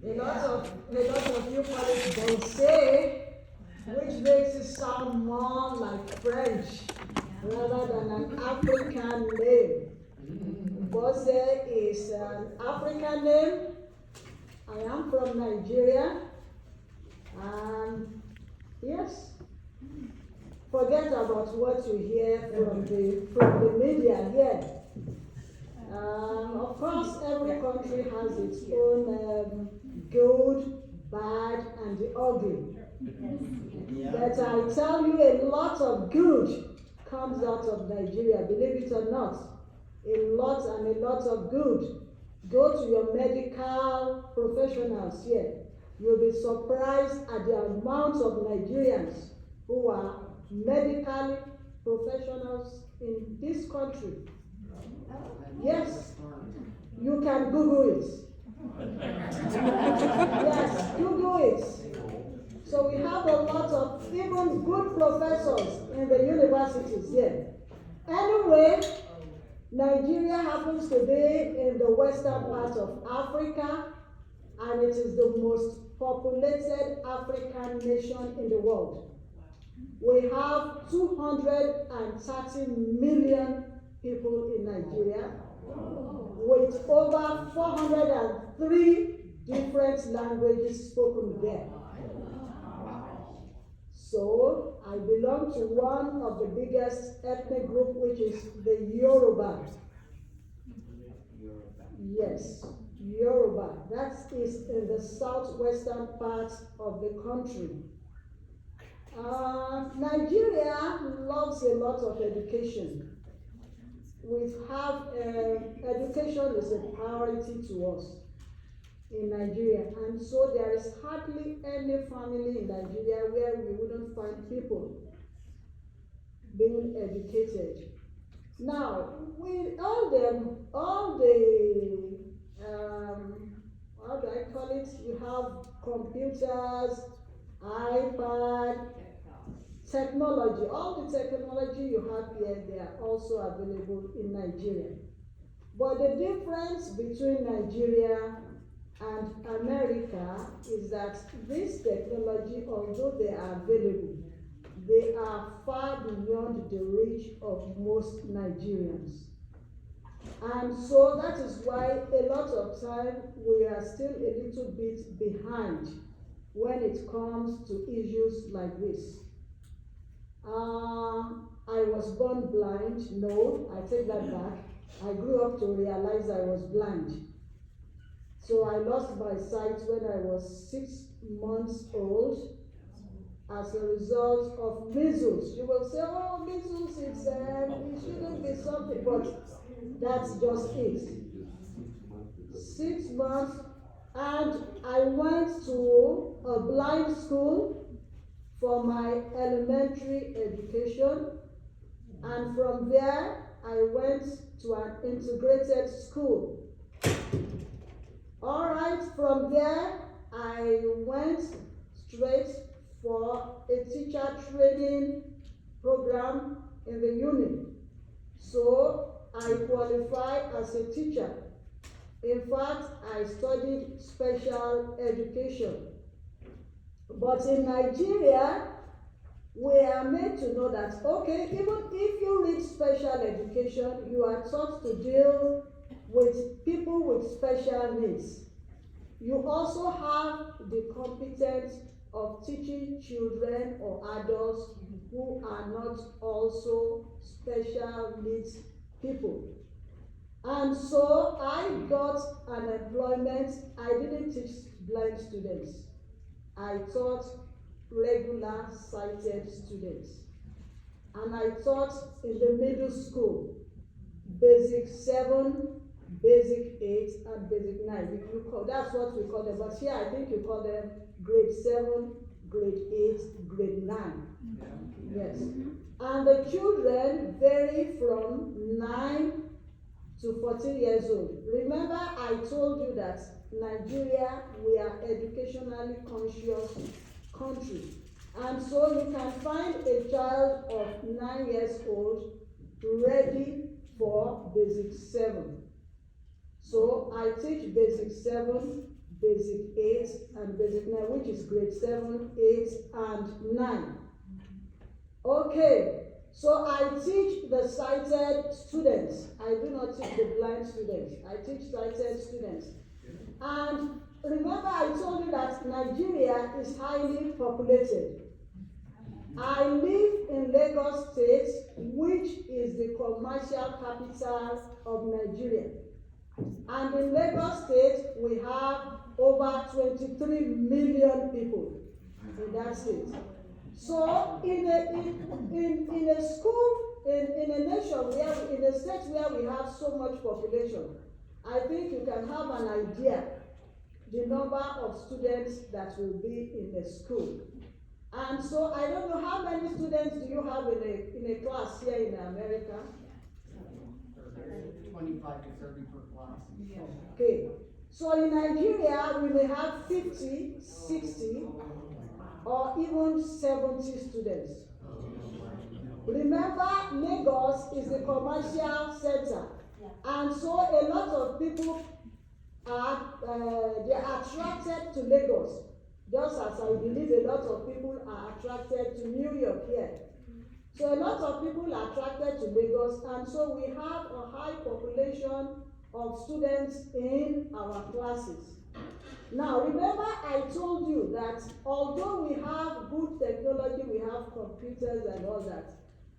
A lot of you call it Bose, which makes it sound more like French rather than an African name. Bose is an African name. I am from Nigeria. Yes. Forget about what you hear from the media here. Of course, every country has its own good, bad, and the ugly. But I tell you, a lot of good comes out of Nigeria, believe it or not. A lot and a lot of good. Go to your medical professionals here. You'll be surprised at the amount of Nigerians who are medical professionals in this country. Yes, you can Google it. Yes, Google it. So we have a lot of even good professors in the universities here. Anyway, Nigeria happens to be in the western part of Africa, and it is the most populated African nation in the world. We have 230 million people in Nigeria, with over 403 different languages spoken there. So, I belong to one of the biggest ethnic group, which is the Yoruba. Yes, Yoruba. That is in the southwestern part of the country. Nigeria loves a lot of education. We have education is a priority to us in Nigeria, and so there is hardly any family in Nigeria where we wouldn't find people being educated. Now, with all the how do I call it? You have computers, iPad, technology. All the technology you have here, they are also available in Nigeria. But the difference between Nigeria and America is that this technology, although they are available, they are far beyond the reach of most Nigerians. And so that is why a lot of time we are still a little bit behind when it comes to issues like this. I was born blind. No, I take that back. I grew up to realize I was blind. So I lost my sight when I was 6 months old as a result of measles. You will say, oh, measles, it shouldn't be something, but that's just it. 6 months, and I went to a blind school for my elementary education, and from there I went to an integrated school. All right, from there I went straight for a teacher training program in the uni. So I qualified as a teacher. In fact, I studied special education. But in Nigeria, we are made to know that, okay, even if you read special education, you are taught to deal with people with special needs. You also have the competence of teaching children or adults who are not also special needs people. And so I got an employment. I didn't teach blind students. I taught regular sighted students. And I taught in the middle school, basic 7, basic 8, and basic 9. That's what we call them. But here I think you call them grade 7, grade 8, grade 9. Yes. And the children vary from 9 to 14 years old. Remember, I told you that Nigeria, we are educationally conscious country. And so you can find a child of 9 years old ready for basic 7. So I teach basic 7, basic 8 and basic 9, which is grade 7, 8, and 9. Okay, so I teach the sighted students. I do not teach the blind students. I teach sighted students. And remember I told you that Nigeria is highly populated. I live in Lagos State, which is the commercial capital of Nigeria. And in Lagos State, we have over 23 million people in that state. So in a school, in a nation where, in a state where we have so much population, I think you can have an idea the number of students that will be in a school. And so I don't know how many students do you have in a class here in America? 25 to 30 per class. Yeah. Okay. So in Nigeria, we may have 50, 60, or even 70 students. Remember, Lagos is the commercial center. And so a lot of people they are attracted to Lagos, just as I believe a lot of people are attracted to New York here. So a lot of people are attracted to Lagos, and so we have a high population of students in our classes. Now, remember I told you that although we have good technology, we have computers and all that,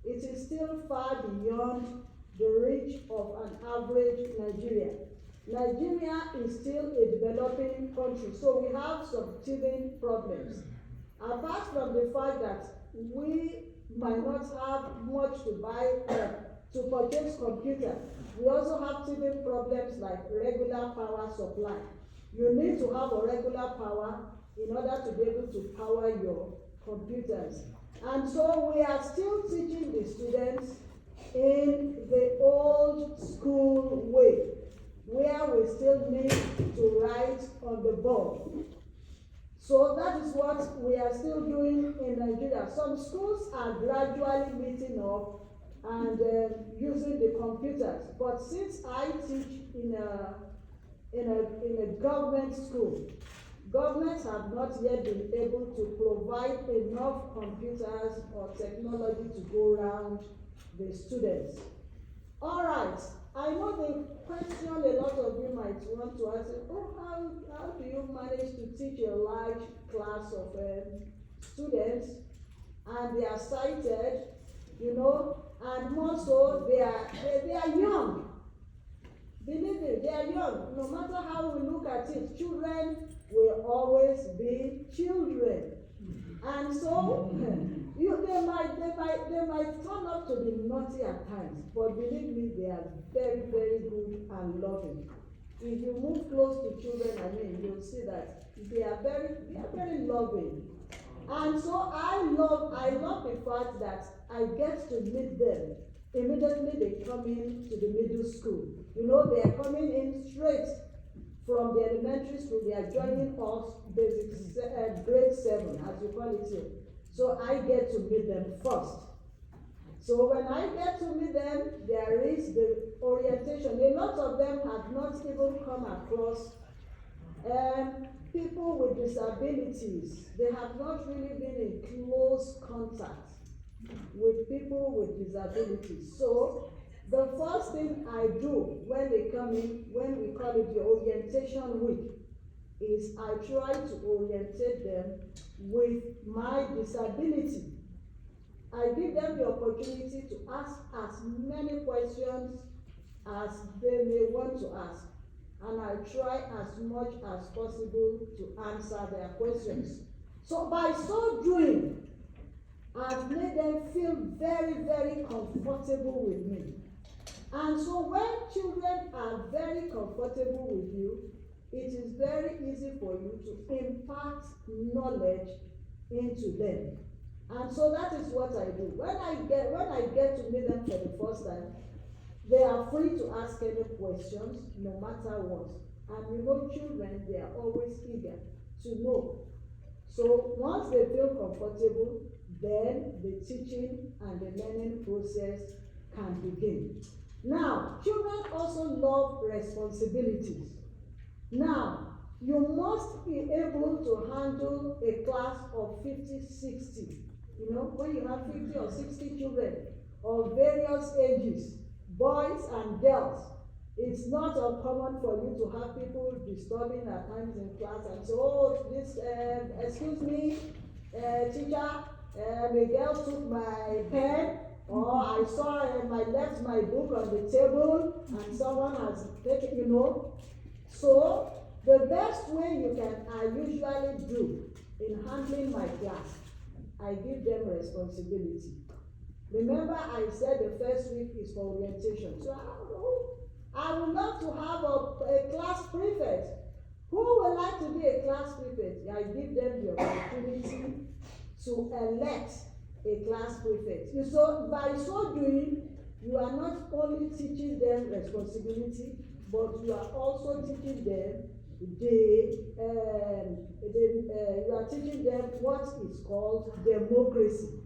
it is still far beyond the reach of an average Nigerian. Nigeria is still a developing country, so we have some teething problems. Apart from the fact that we might not have much to buy, to purchase computer, we also have teething problems like regular power supply. You need to have a regular power in order to be able to power your computers. And so we are still teaching the students in the old school way, where we still need to write on the board. So that is what we are still doing in Nigeria. Some schools are gradually meeting up and using the computers. But since I teach in a government school, governments have not yet been able to provide enough computers or technology to go around the students. All right. I know the question a lot of you might want to ask, oh, how do you manage to teach a large class of students, and they are sighted, you know, and more so they are young. Believe me, they are young. No matter how we look at it, children will always be children. And so they might turn up to be naughty at times, but believe me, they are very, very good and loving. If you move close to children, you'll see that they are very loving. And so I love the fact that I get to meet them immediately they come in to the middle school. You know, they are coming in straight from the elementary school. They are joining us basic grade 7, as you call it here. So I get to meet them first. So when I get to meet them, there is the orientation. A lot of them have not even come across people with disabilities. They have not really been in close contact with people with disabilities. So the first thing I do when they come in, when we call it the orientation week, is I try to orientate them with my disability. I give them the opportunity to ask as many questions as they may want to ask, and I try as much as possible to answer their questions. So by so doing, I've made them feel very, very comfortable with me. And so when children are very comfortable with you, it is very easy for you to impart knowledge into them. And so that is what I do. When I get to meet them for the first time, they are free to ask any questions, no matter what. And you know, children, they are always eager to know. So once they feel comfortable, then the teaching and the learning process can begin. Now, children also love responsibilities. Now, You must be able to handle a class of 50, 60. You know, when you have 50 or 60 children of various ages, boys and girls, it's not uncommon for you to have people disturbing at times in class and say, oh, this, excuse me, teacher, the girl took my pen, or I saw I left my book on the table and someone has taken, you know. So, the best way I usually do in handling my class, I give them responsibility. Remember I said the first week is for orientation. So I would love to have a class prefect. Who would like to be a class prefect? I give them the opportunity to elect a class prefect. So by so doing, you are not only teaching them responsibility, but you are also teaching them you are teaching them what is called democracy.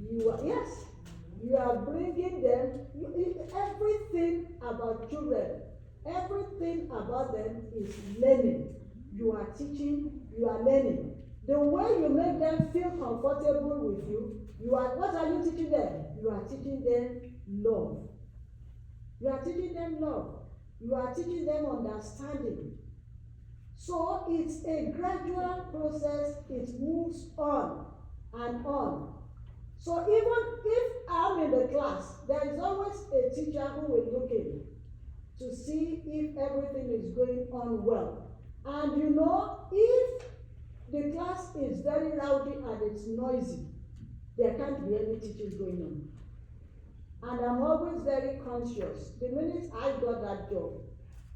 You are bringing them, everything about children, everything about them is learning. You are teaching, you are learning. The way you make them feel comfortable with you, what are you teaching them? You are teaching them love. You are teaching them love. You are teaching them understanding. So it's a gradual process, it moves on and on. So even if I'm in the class, there is always a teacher who will look in to see if everything is going on well. And you know, if the class is very rowdy and it's noisy, there can't be any teaching going on. And I'm always very conscious. The minute I got that job,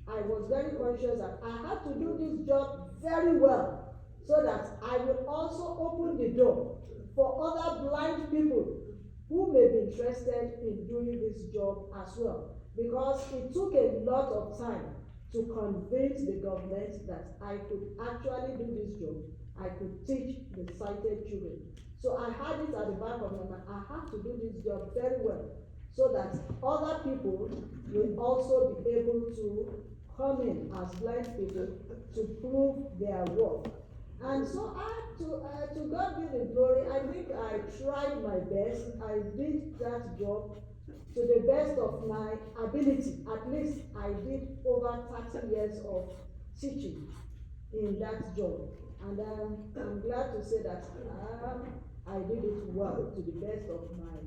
I was very conscious that I had to do this job very well so that I will also open the door for other blind people who may be interested in doing this job as well. Because it took a lot of time to convince the government that I could actually do this job. I could teach the sighted children. So I had it at the back of my mind. I have to do this job very well so that other people will also be able to come in as blind people to prove their work. And so to God be the glory. I think I tried my best. I did that job to the best of my ability. At least I did over 30 years of teaching in that job. And I'm glad to say that I did it well to the best of my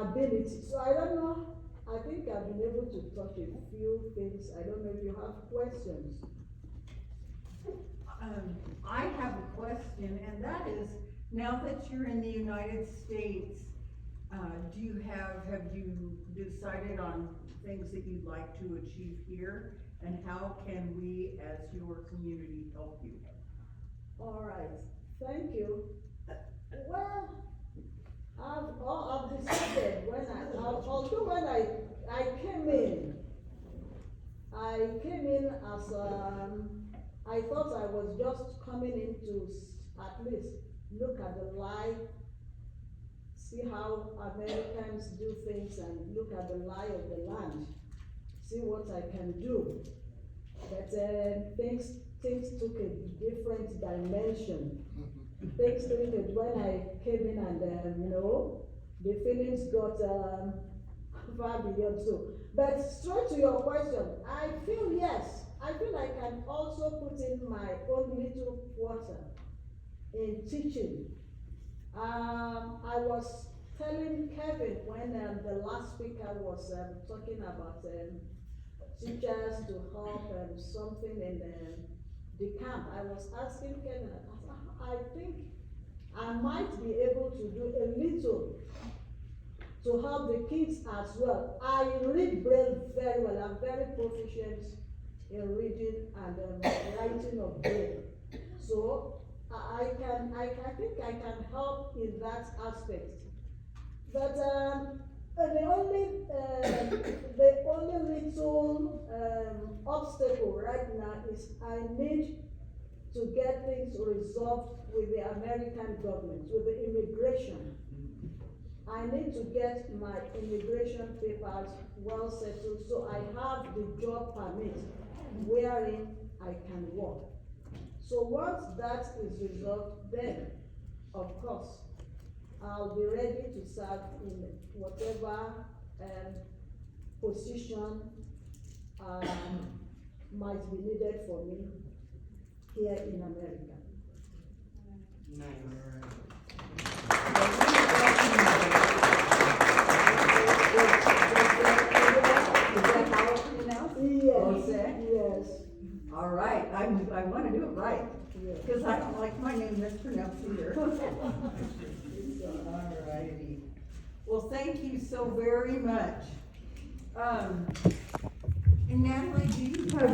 ability. So I don't know. I think I've been able to touch a few things. I don't know if you have questions. I have a question, and that is, now that you're in the United States, have you decided on things that you'd like to achieve here, and how can we as your community help you? All right, thank you. Well, I've decided when I came in as I thought I was just coming in to at least look at the life, see how Americans do things, and look at the lie of the land, see what I can do. But things took a different dimension. Things took it when I came in, and the feelings got far beyond so. But straight to your question, I feel yes. I feel I can also put in my own little quarter in teaching. I was telling Kevin when the last speaker was talking about teachers to help something in the camp. I was asking Kevin, I think I might be able to do a little to help the kids as well. I read Braille very well. I'm very proficient in reading and writing of Braille. So I think I can help in that aspect. But the only little obstacle right now is I need to get things resolved with the American government, with the immigration. I need to get my immigration papers well settled so I have the job permit wherein I can work. So once that is resolved, then, of course, I'll be ready to serve in whatever position might be needed for me here in America. Is that how it's pronounced? Bose? Yes. All right, I want to do it right, Yes. because I don't like my name mispronounced either. All righty. Well, thank you so very much. And Natalie, do you have